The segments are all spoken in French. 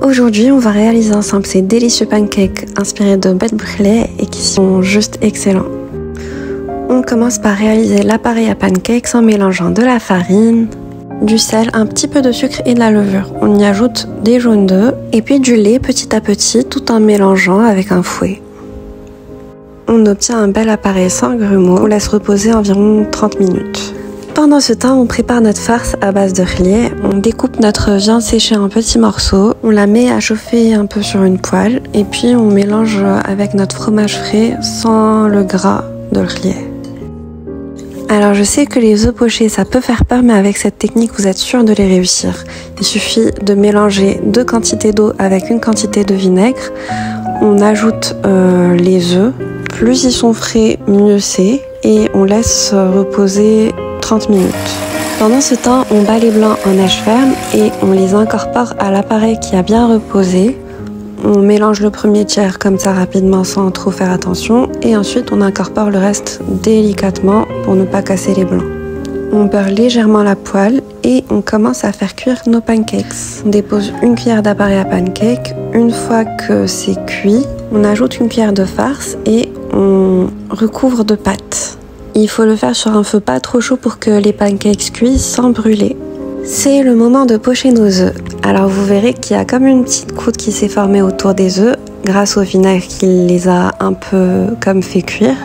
Aujourd'hui, on va réaliser ensemble ces délicieux pancakes inspirés de bêtes brûlées et qui sont juste excellents. On commence par réaliser l'appareil à pancakes en mélangeant de la farine, du sel, un petit peu de sucre et de la levure. On y ajoute des jaunes d'œufs et puis du lait petit à petit tout en mélangeant avec un fouet. On obtient un bel appareil sans grumeaux. On laisse reposer environ 30 minutes. Pendant ce temps, on prépare notre farce à base de rlier. On découpe notre viande séchée en petits morceaux. On la met à chauffer un peu sur une poêle et puis on mélange avec notre fromage frais sans le gras de rlier. Alors je sais que les œufs pochés ça peut faire peur, mais avec cette technique vous êtes sûr de les réussir. Il suffit de mélanger 2 quantités d'eau avec une quantité de vinaigre. On ajoute les œufs. Plus ils sont frais, mieux c'est. Et on laisse reposer 30 minutes. Pendant ce temps, on bat les blancs en neige ferme et on les incorpore à l'appareil qui a bien reposé. On mélange le premier tiers comme ça rapidement sans trop faire attention et ensuite on incorpore le reste délicatement pour ne pas casser les blancs. On beurre légèrement la poêle et on commence à faire cuire nos pancakes. On dépose une cuillère d'appareil à pancakes. Une fois que c'est cuit, on ajoute une cuillère de farce et on recouvre de pâte. Il faut le faire sur un feu pas trop chaud pour que les pancakes cuisent sans brûler. C'est le moment de pocher nos œufs. Alors vous verrez qu'il y a comme une petite croûte qui s'est formée autour des œufs grâce au vinaigre qui les a un peu comme fait cuire.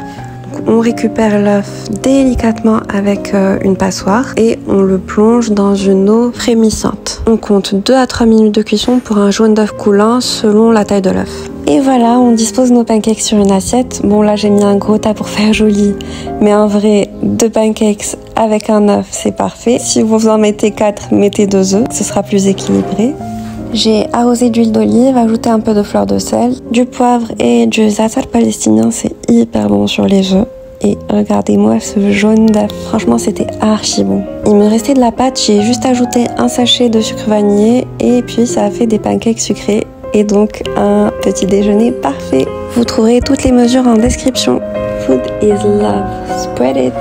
Donc, on récupère l'œuf délicatement avec une passoire et on le plonge dans une eau frémissante. On compte 2 à 3 minutes de cuisson pour un jaune d'œuf coulant selon la taille de l'œuf. Et voilà, on dispose nos pancakes sur une assiette. Bon là j'ai mis un gros tas pour faire joli, mais en vrai 2 pancakes avec un œuf c'est parfait. Si vous en mettez 4, mettez 2 œufs, ce sera plus équilibré. J'ai arrosé d'huile d'olive, ajouté un peu de fleur de sel, du poivre et du za'atar palestinien, c'est hyper bon sur les œufs. Et regardez-moi ce jaune d'œuf, franchement c'était archi bon. Il me restait de la pâte, j'ai juste ajouté un sachet de sucre vanillé et puis ça a fait des pancakes sucrés. Et donc un petit déjeuner parfait. Vous trouverez toutes les mesures en description. Food is love. Spread it!